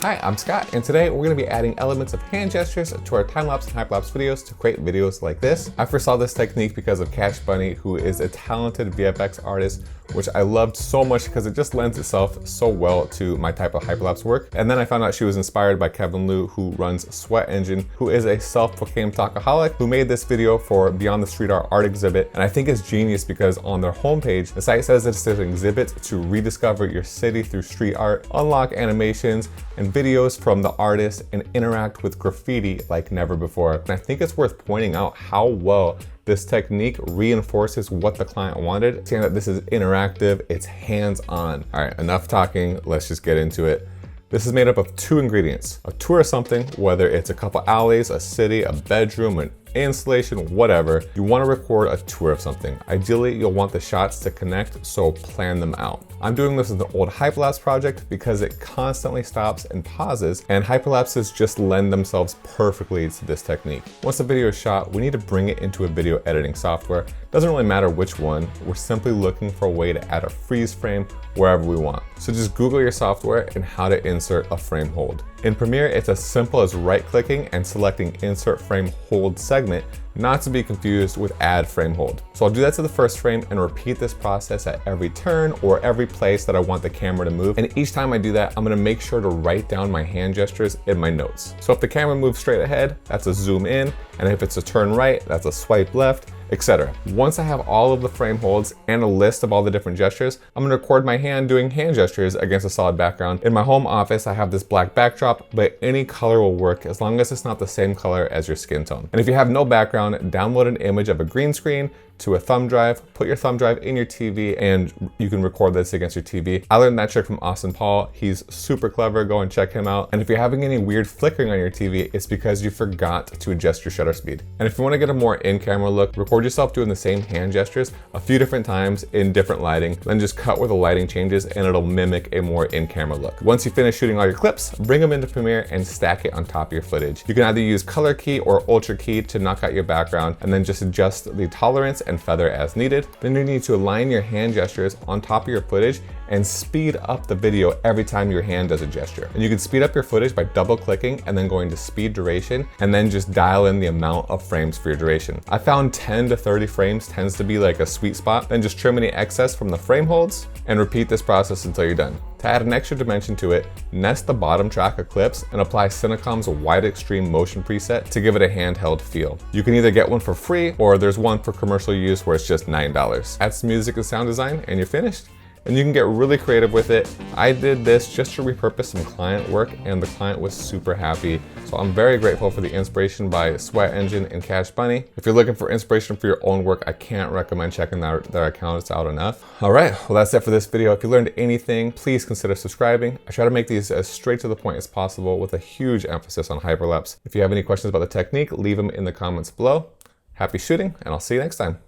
Hi, I'm Scott, and today we're going to be adding elements of hand gestures to our time-lapse and hyperlapse videos to create videos like this. I first saw this technique because of Cash Bunny, who is a talented VFX artist, which I loved so much because it just lends itself so well to my type of hyperlapse work. And then I found out she was inspired by Kevin Liu, who runs SweatEngine, who is a self-proclaimed talkaholic, who made this video for Beyond the Street Art exhibit. And I think it's genius because on their homepage, the site says it's an exhibit to rediscover your city through street art, unlock animations and videos from the artist, and interact with graffiti like never before. And I think it's worth pointing out how well this technique reinforces what the client wanted, saying that this is interactive, it's hands-on. All right, enough talking, let's just get into it. This is made up of 2 ingredients: a tour of something, whether it's a couple alleys, a city, a bedroom, an installation, whatever. You want to record a tour of something. Ideally, you'll want the shots to connect, so plan them out. I'm doing this with an old Hyperlapse project because it constantly stops and pauses, and Hyperlapses just lend themselves perfectly to this technique. Once the video is shot, we need to bring it into a video editing software. Doesn't really matter which one, we're simply looking for a way to add a freeze frame wherever we want. So just Google your software and how to insert a frame hold. In Premiere, it's as simple as right-clicking and selecting Insert Frame Hold Segment, not to be confused with Add Frame Hold. So I'll do that to the first frame and repeat this process at every turn or every place that I want the camera to move. And each time I do that, I'm gonna make sure to write down my hand gestures in my notes. So if the camera moves straight ahead, that's a zoom in, and if it's a turn right, that's a swipe left, etc. Once I have all of the frame holds and a list of all the different gestures, I'm gonna record my hand doing hand gestures against a solid background. In my home office, I have this black backdrop, but any color will work as long as it's not the same color as your skin tone. And if you have no background, download an image of a green screen to a thumb drive, put your thumb drive in your TV, and you can record this against your TV. I learned that trick from Austin Paul. He's super clever, go and check him out. And if you're having any weird flickering on your TV, it's because you forgot to adjust your shutter speed. And if you wanna get a more in-camera look, record yourself doing the same hand gestures a few different times in different lighting, then just cut where the lighting changes and it'll mimic a more in-camera look. Once you finish shooting all your clips, bring them into Premiere and stack it on top of your footage. You can either use color key or ultra key to knock out your background and then just adjust the tolerance and feather as needed. Then you need to align your hand gestures on top of your footage and speed up the video every time your hand does a gesture. And you can speed up your footage by double clicking and then going to speed duration and then just dial in the amount of frames for your duration. I found 10 to 30 frames tends to be like a sweet spot. Then just trim any excess from the frame holds and repeat this process until you're done. To add an extra dimension to it, nest the bottom track of clips and apply Cinecom's Wide Extreme Motion preset to give it a handheld feel. You can either get one for free or there's one for commercial use where it's just $9. Add some music and sound design and you're finished. And you can get really creative with it. I did this just to repurpose some client work and the client was super happy. So I'm very grateful for the inspiration by SweatEngine and Cash Bunny. If you're looking for inspiration for your own work, I can't recommend checking their accounts out enough. All right, well that's it for this video. If you learned anything, please consider subscribing. I try to make these as straight to the point as possible with a huge emphasis on hyperlapse. If you have any questions about the technique, leave them in the comments below. Happy shooting, and I'll see you next time.